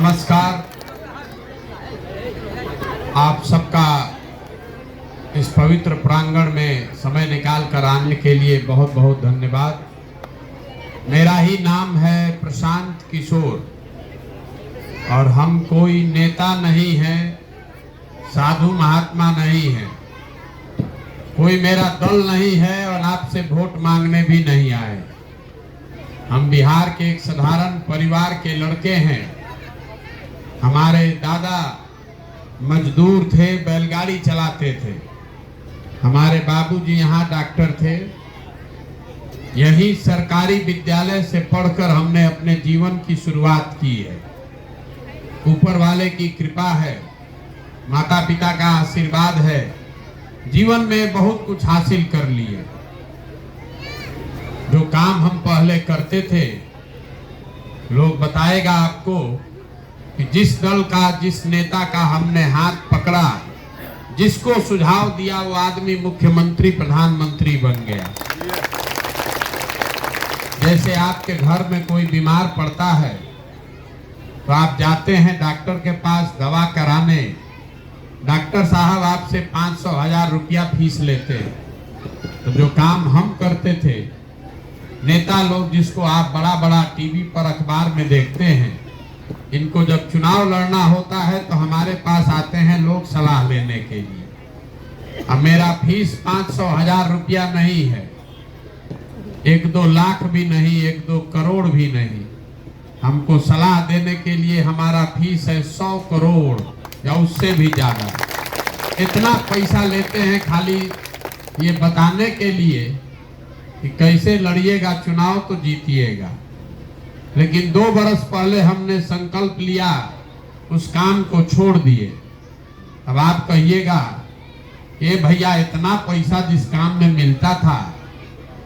नमस्कार। आप सबका इस पवित्र प्रांगण में समय निकाल कर आने के लिए बहुत बहुत धन्यवाद। मेरा ही नाम है प्रशांत किशोर और हम कोई नेता नहीं है, साधु महात्मा नहीं है, कोई मेरा दल नहीं है और आपसे वोट मांगने भी नहीं आए। हम बिहार के एक साधारण परिवार के लड़के हैं। हमारे दादा मजदूर थे, बैलगाड़ी चलाते थे। हमारे बाबूजी यहाँ डॉक्टर थे। यही सरकारी विद्यालय से पढ़कर हमने अपने जीवन की शुरुआत की है। ऊपर वाले की कृपा है, माता पिता का आशीर्वाद है, जीवन में बहुत कुछ हासिल कर लिए। जो काम हम पहले करते थे, लोग बताएगा आपको कि जिस दल का, जिस नेता का हमने हाथ पकड़ा, जिसको सुझाव दिया, वो आदमी मुख्यमंत्री प्रधानमंत्री बन गया। जैसे आपके घर में कोई बीमार पड़ता है तो आप जाते हैं डॉक्टर के पास दवा कराने, डॉक्टर साहब आपसे 500-1000 रुपया फीस लेते हैं। तो जो काम हम करते थे, नेता लोग जिसको आप बड़ा बड़ा टीवी पर अखबार में देखते हैं, इनको जब चुनाव लड़ना होता है तो हमारे पास आते हैं लोग सलाह लेने के लिए। अब मेरा फीस 500-1000 रुपया नहीं है, 1-2 लाख भी नहीं, 1-2 करोड़ भी नहीं। हमको सलाह देने के लिए हमारा फीस है 100 करोड़ या उससे भी ज्यादा। इतना पैसा लेते हैं खाली ये बताने के लिए कि कैसे लड़िएगा चुनाव तो जीतिएगा। लेकिन 2 बरस पहले हमने संकल्प लिया, उस काम को छोड़ दिए। अब आप कहिएगा, ये भैया इतना पैसा जिस काम में मिलता था,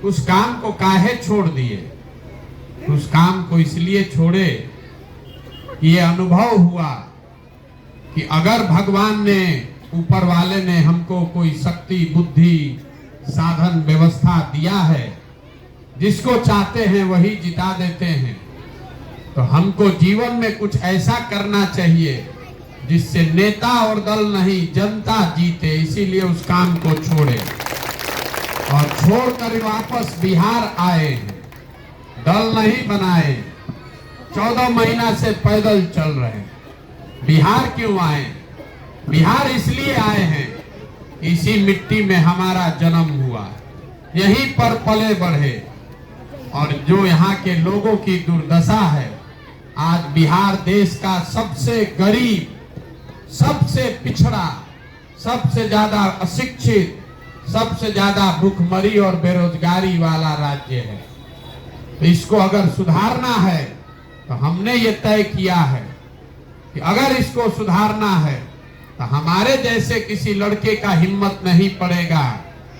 उस काम को काहे छोड़ दिए? उस काम को इसलिए छोड़े कि ये अनुभव हुआ कि अगर भगवान ने, ऊपर वाले ने हमको कोई शक्ति, बुद्धि, साधन, व्यवस्था दिया है, जिसको चाहते हैं वही जिता देते हैं, तो हमको जीवन में कुछ ऐसा करना चाहिए जिससे नेता और दल नहीं, जनता जीते। इसीलिए उस काम को छोड़े और छोड़कर वापस बिहार आए हैं। दल नहीं बनाए, 14 महीना से पैदल चल रहे हैं। बिहार क्यों आए? बिहार इसलिए आए हैं, इसी मिट्टी में हमारा जन्म हुआ, यहीं पर पले बढ़े। और जो यहाँ के लोगों की दुर्दशा है, आज बिहार देश का सबसे गरीब, सबसे पिछड़ा, सबसे ज्यादा अशिक्षित, सबसे ज्यादा भूखमरी और बेरोजगारी वाला राज्य है। तो इसको अगर सुधारना है तो हमने ये तय किया है कि अगर इसको सुधारना है तो हमारे जैसे किसी लड़के का हिम्मत नहीं पड़ेगा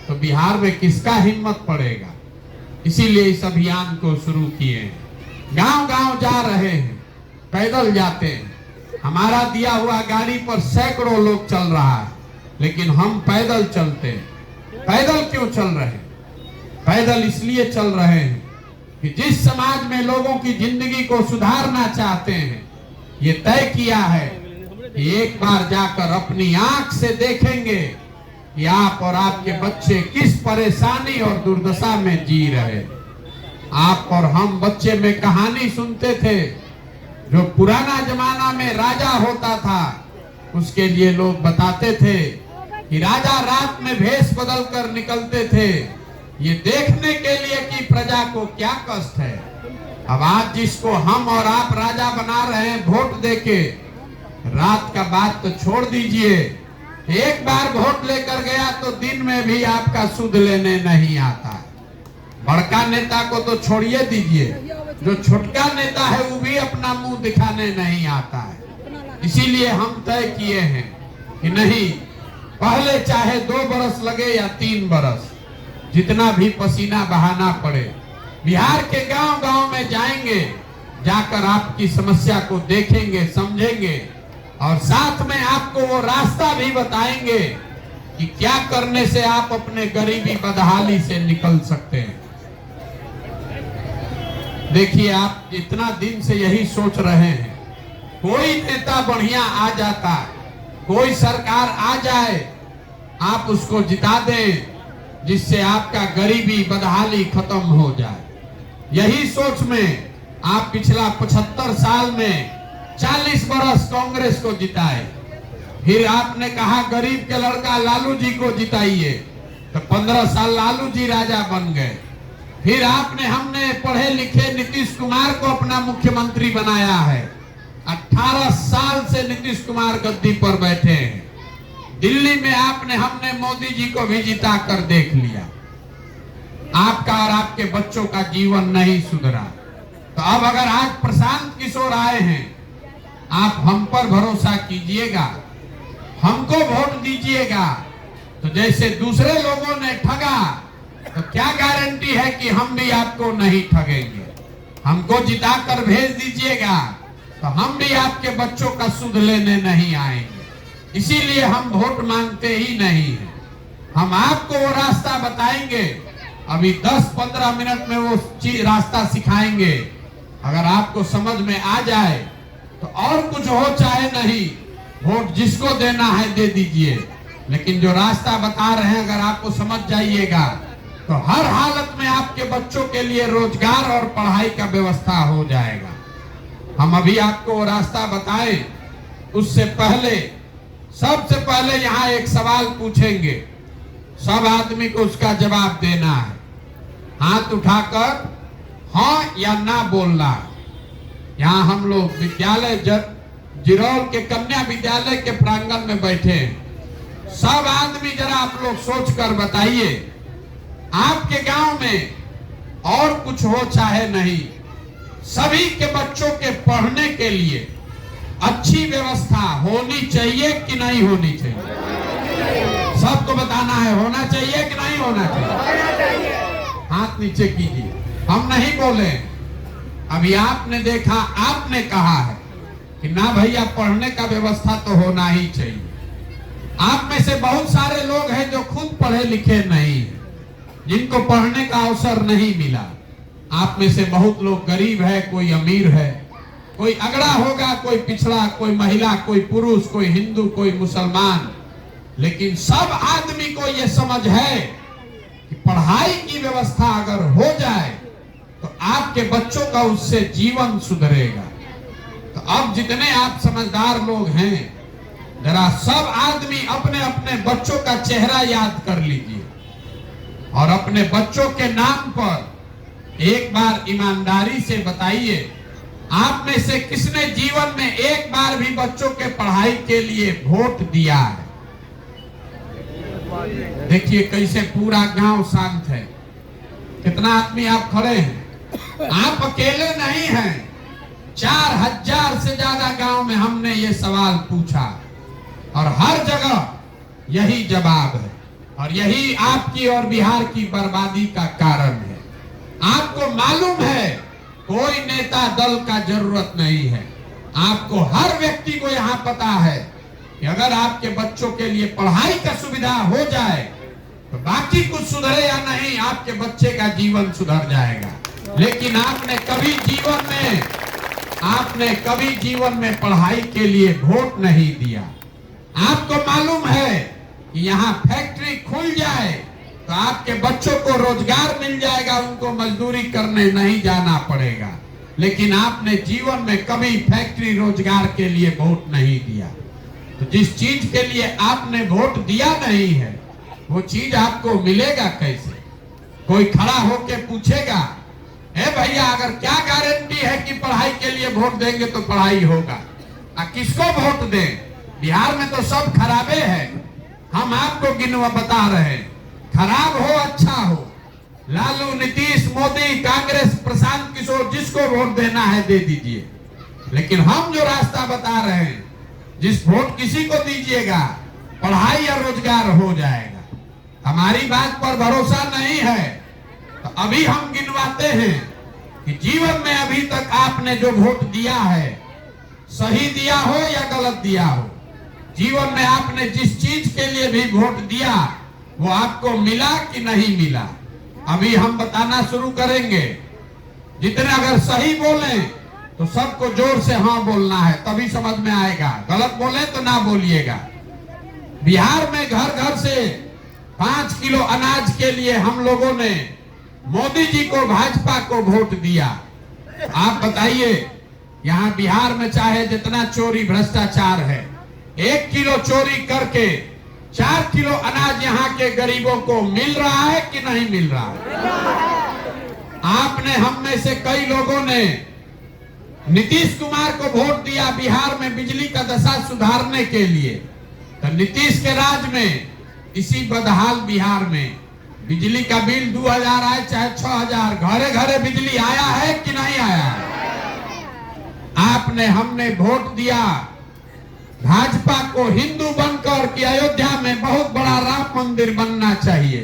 तो बिहार में किसका हिम्मत पड़ेगा? इसीलिए इस अभियान को शुरू किए हैं। गांव गांव जा रहे हैं, पैदल जाते हैं। हमारा दिया हुआ गाड़ी पर सैकड़ों लोग चल रहा है, लेकिन हम पैदल चलते हैं। पैदल क्यों चल रहे हैं? पैदल इसलिए चल रहे हैं कि जिस समाज में लोगों की जिंदगी को सुधारना चाहते हैं, ये तय किया है कि एक बार जाकर अपनी आंख से देखेंगे कि आप और आपके बच्चे किस परेशानी और दुर्दशा में जी रहे। आप और हम बच्चे में कहानी सुनते थे, जो पुराना जमाना में राजा होता था, उसके लिए लोग बताते थे कि राजा रात में भेष बदल कर निकलते थे, ये देखने के लिए कि प्रजा को क्या कष्ट है। अब आज जिसको हम और आप राजा बना रहे हैं वोट देके, रात का बात तो छोड़ दीजिए, एक बार वोट लेकर गया तो दिन में भी आपका सुध लेने नहीं आता। बड़का नेता को तो छोड़िए दीजिए, जो छोटका नेता है वो भी अपना मुंह दिखाने नहीं आता है। इसीलिए हम तय किए हैं कि नहीं, पहले चाहे 2 बरस लगे या 3 बरस, जितना भी पसीना बहाना पड़े, बिहार के गांव गांव में जाएंगे, जाकर आपकी समस्या को देखेंगे, समझेंगे और साथ में आपको वो रास्ता भी बताएंगे कि क्या करने से आप अपने गरीबी बदहाली से निकल सकते हैं। देखिए, आप इतना दिन से यही सोच रहे हैं कोई नेता बढ़िया आ जाता, कोई सरकार आ जाए, आप उसको जिता दें जिससे आपका गरीबी बदहाली खत्म हो जाए। यही सोच में आप पिछला 75 साल में 40 बरस कांग्रेस को जिताए। फिर आपने कहा गरीब के लड़का लालू जी को जिताइए, तो 15 साल लालू जी राजा बन गए। फिर हमने पढ़े लिखे नीतीश कुमार को अपना मुख्यमंत्री बनाया है। 18 साल से नीतीश कुमार गद्दी पर बैठे हैं। दिल्ली में हमने मोदी जी को भी जिता कर देख लिया। आपका और आपके बच्चों का जीवन नहीं सुधरा। तो अब अगर आज प्रशांत किशोर आए हैं, आप हम पर भरोसा कीजिएगा, हमको वोट दीजिएगा। तो जैसे दूसरे लोगों ने ठगा, तो क्या गारंटी है कि हम भी आपको नहीं ठगेंगे। हमको जिता कर भेज दीजिएगा, तो हम भी आपके बच्चों का सुध लेने नहीं आएंगे। इसीलिए हम वोट मांगते ही नहीं है। हम आपको वो रास्ता बताएंगे, अभी 10-15 मिनट में वो रास्ता सिखाएंगे। अगर आपको समझ में आ जाए तो और कुछ हो चाहे नहीं, वोट जिसको देना है दे दीजिए। लेकिन जो रास्ता बता रहे हैं अगर आपको समझ जाइएगा, तो हर हालत में आपके बच्चों के लिए रोजगार और पढ़ाई का व्यवस्था हो जाएगा। हम अभी आपको वो रास्ता बताएं, उससे पहले सबसे पहले यहाँ एक सवाल पूछेंगे, सब आदमी को उसका जवाब देना है। हाथ उठाकर हाँ या ना बोलना। यहाँ हम लोग विद्यालय जिरौल के कन्या विद्यालय के प्रांगण में बैठे हैं। सब आदमी जरा आप लोग सोच कर बताइए, आपके गांव में और कुछ हो चाहे नहीं, सभी के बच्चों के पढ़ने के लिए अच्छी व्यवस्था होनी चाहिए कि नहीं होनी चाहिए? सबको बताना है, होना चाहिए कि नहीं होना चाहिए? हाथ नीचे कीजिए। हम नहीं बोले, अभी आपने देखा, आपने कहा है कि ना भैया पढ़ने का व्यवस्था तो होना ही चाहिए। आप में से बहुत सारे लोग हैं जो खुद पढ़े लिखे नहीं हैं, जिनको पढ़ने का अवसर नहीं मिला। आप में से बहुत लोग गरीब है, कोई अमीर है, कोई अगड़ा होगा, कोई पिछड़ा, कोई महिला, कोई पुरुष, कोई हिंदू, कोई मुसलमान। लेकिन सब आदमी को यह समझ है कि पढ़ाई की व्यवस्था अगर हो जाए तो आपके बच्चों का उससे जीवन सुधरेगा। तो अब जितने आप समझदार लोग हैं, जरा सब आदमी अपने अपने बच्चों का चेहरा याद कर लीजिए और अपने बच्चों के नाम पर एक बार ईमानदारी से बताइए, आप में से किसने जीवन में एक बार भी बच्चों के पढ़ाई के लिए वोट दिया है? देखिए कैसे पूरा गांव शांत है। कितना आदमी आप खड़े हैं? आप अकेले नहीं हैं। 4000 से ज्यादा गांव में हमने ये सवाल पूछा और हर जगह यही जवाब है, और यही आपकी और बिहार की बर्बादी का कारण है। आपको मालूम है कोई नेता दल का जरूरत नहीं है। आपको हर व्यक्ति को यहाँ पता है कि अगर आपके बच्चों के लिए पढ़ाई का सुविधा हो जाए तो बाकी कुछ सुधरे या नहीं, आपके बच्चे का जीवन सुधर जाएगा। लेकिन आपने कभी जीवन में पढ़ाई के लिए वोट नहीं दिया। आपको मालूम है कि यहाँ फैक्ट्री खुल जाए तो आपके बच्चों को रोजगार मिल जाएगा, उनको मजदूरी करने नहीं जाना पड़ेगा। लेकिन आपने जीवन में कभी फैक्ट्री रोजगार के लिए वोट नहीं दिया। तो जिस चीज के लिए आपने वोट दिया नहीं है, वो चीज आपको मिलेगा कैसे? कोई खड़ा होके पूछेगा, ए भैया अगर क्या गारंटी है कि पढ़ाई के लिए वोट देंगे तो पढ़ाई होगा? किसको वोट दें? बिहार में तो सब खराबे है। हम आपको गिनवा बता रहे हैं, खराब हो अच्छा हो, लालू, नीतीश, मोदी, कांग्रेस, प्रशांत किशोर, जिसको वोट देना है दे दीजिए। लेकिन हम जो रास्ता बता रहे हैं, जिस वोट किसी को दीजिएगा पढ़ाई या रोजगार हो जाएगा। हमारी बात पर भरोसा नहीं है तो अभी हम गिनवाते हैं कि जीवन में अभी तक आपने जो वोट दिया है, सही दिया हो या गलत दिया हो, जीवन में आपने जिस चीज के लिए भी वोट दिया वो आपको मिला कि नहीं मिला, अभी हम बताना शुरू करेंगे। जितने अगर सही बोले तो सबको जोर से हाँ बोलना है, तभी समझ में आएगा। गलत बोले तो ना बोलिएगा। बिहार में घर घर से 5 किलो अनाज के लिए हम लोगों ने मोदी जी को, भाजपा को वोट दिया। आप बताइए, यहाँ बिहार में चाहे जितना चोरी भ्रष्टाचार है, 1 किलो चोरी करके 4 किलो अनाज यहाँ के गरीबों को मिल रहा है कि नहीं मिल रहा है? आपने, हम में से कई लोगों ने नीतीश कुमार को वोट दिया बिहार में बिजली का दशा सुधारने के लिए। तो नीतीश के राज में इसी बदहाल बिहार में बिजली का बिल 2000 आए चाहे 6000, घरे घरे बिजली आया है कि नहीं आया? आपने, हमने वोट दिया भाजपा को हिंदू बनकर कि अयोध्या में बहुत बड़ा राम मंदिर बनना चाहिए।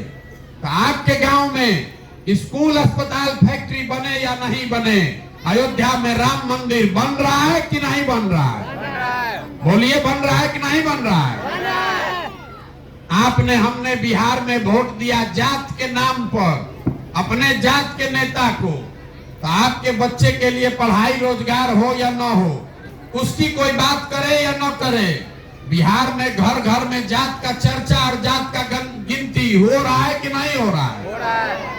तो आपके गांव में स्कूल, अस्पताल, फैक्ट्री बने या नहीं बने, अयोध्या में राम मंदिर बन रहा है कि नहीं बन रहा है? बोलिए, बन रहा है कि नहीं बन रहा है? आपने, हमने बिहार में वोट दिया जात के नाम पर अपने जात के नेता को। तो आपके बच्चे के लिए पढ़ाई रोजगार हो या न हो, उसकी कोई बात करे या न करे, बिहार में घर घर में जात का चर्चा और जात का गिनती हो रहा है कि नहीं हो रहा है?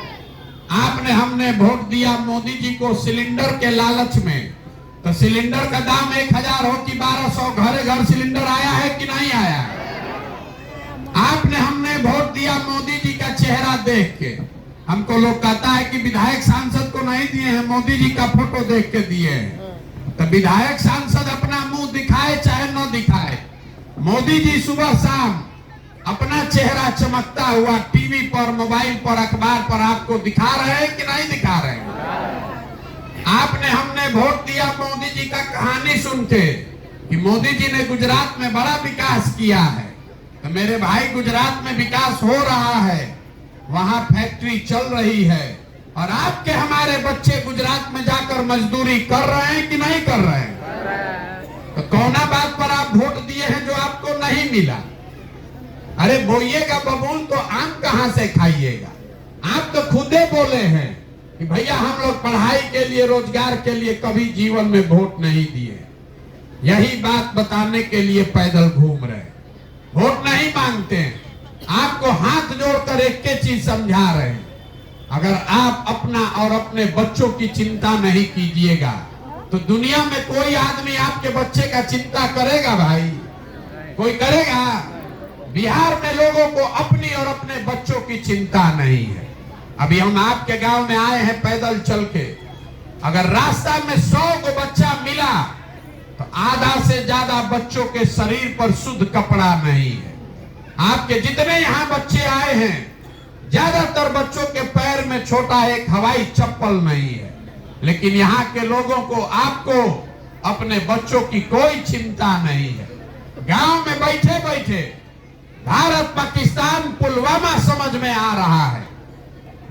आपने, हमने वोट दिया मोदी जी को सिलेंडर के लालच में। तो सिलेंडर का दाम 1000 हो कि 1200, घरे घर सिलेंडर आया है कि नहीं आया? आपने, हमने वोट दिया मोदी जी का चेहरा देख के। हमको लोग कहता है कि विधायक सांसद को नहीं दिए हैं, मोदी जी का फोटो देख के दिए हैं। तो विधायक सांसद अपना मुंह दिखाए चाहे न दिखाए, मोदी जी सुबह शाम अपना चेहरा चमकता हुआ टीवी पर, मोबाइल पर, अखबार पर आपको दिखा रहे हैं कि नहीं दिखा रहे हैं? आपने, हमने वोट दिया मोदी जी का कहानी सुन के कि मोदी जी ने गुजरात में बड़ा विकास किया है। तो मेरे भाई, गुजरात में विकास हो रहा है, वहां फैक्ट्री चल रही है, और आपके हमारे बच्चे गुजरात में जाकर मजदूरी कर रहे हैं कि नहीं कर रहे हैं? तो कौना बात पर आप वोट दिए हैं जो आपको नहीं मिला? अरे बोइएगा बबूल तो आम कहां से खाइएगा? आप तो खुदे बोले हैं कि भैया हम लोग पढ़ाई के लिए, रोजगार के लिए कभी जीवन में वोट नहीं दिए। यही बात बताने के लिए पैदल घूम रहे, वोट नहीं मांगते हैं। आपको हाथ जोड़कर एक के चीज समझा रहे हैं, अगर आप अपना और अपने बच्चों की चिंता नहीं कीजिएगा तो दुनिया में कोई आदमी आपके बच्चे का चिंता करेगा? भाई, कोई करेगा? बिहार में लोगों को अपनी और अपने बच्चों की चिंता नहीं है। अभी हम आपके गांव में आए हैं पैदल चल के, अगर रास्ता में 100 को बच्चा मिला तो आधा से ज्यादा बच्चों के शरीर पर शुद्ध कपड़ा नहीं है। आपके जितने यहाँ बच्चे आए हैं, ज्यादातर बच्चों के पैर में छोटा एक हवाई चप्पल नहीं है। लेकिन यहाँ के लोगों को, आपको अपने बच्चों की कोई चिंता नहीं है। गांव में बैठे बैठे भारत पाकिस्तान पुलवामा समझ में आ रहा है।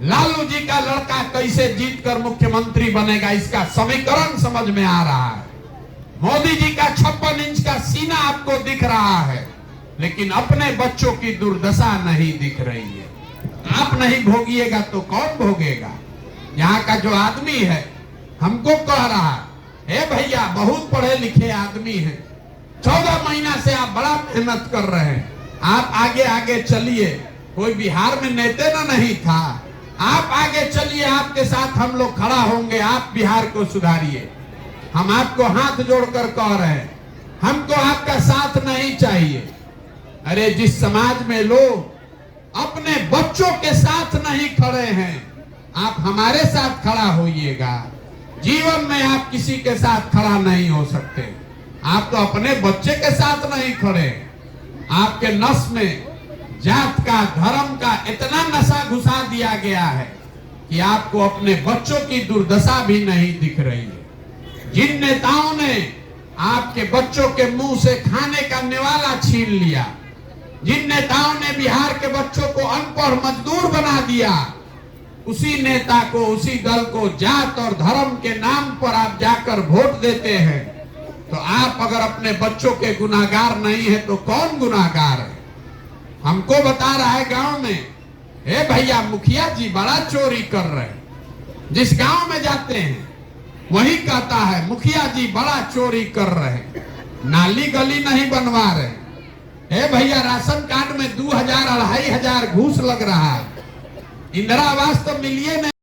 लालू जी का लड़का कैसे जीतकर मुख्यमंत्री बनेगा, इसका समीकरण समझ में आ रहा है। मोदी जी का 56 इंच का सीना आपको दिख रहा है, लेकिन अपने बच्चों की दुर्दशा नहीं दिख रही है। आप नहीं भोगिएगा तो कौन भोगेगा? यहाँ का जो आदमी है हमको कह रहा है, भैया बहुत पढ़े लिखे आदमी हैं, 14 महीना से आप बड़ा मेहनत कर रहे हैं, आप आगे आगे चलिए। कोई बिहार में नेता ना नहीं था, आप आगे चलिए, आपके साथ हम लोग खड़ा होंगे, आप बिहार को सुधारिए। हम आपको हाथ जोड़कर कह रहे हैं, हमको आपका साथ नहीं चाहिए। अरे जिस समाज में लोग अपने बच्चों के साथ नहीं खड़े हैं, आप हमारे साथ खड़ा होइएगा। जीवन में आप किसी के साथ खड़ा नहीं हो सकते। आप तो अपने बच्चे के साथ नहीं खड़े। आपके नस में जात का, धर्म का इतना नशा घुसा दिया गया है कि आपको अपने बच्चों की दुर्दशा भी नहीं दिख रही है। जिन नेताओं ने आपके बच्चों के मुंह से खाने का निवाला छीन लिया, जिन नेताओं ने बिहार के बच्चों को अनपढ़ मजदूर बना दिया, उसी नेता को, उसी दल को जात और धर्म के नाम पर आप जाकर वोट देते हैं। तो आप अगर अपने बच्चों के गुनाहगार नहीं है तो कौन गुनाहगार है? हमको बता रहा है गांव में, भैया मुखिया जी बड़ा चोरी कर रहे हैं। जिस गांव में जाते हैं वही कहता है मुखिया जी बड़ा चोरी कर रहे हैं, नाली गली नहीं बनवा रहे। भैया राशन कार्ड में 2000 2500 घूस लग रहा है, इंदिरा आवास तो मिलिए नहीं।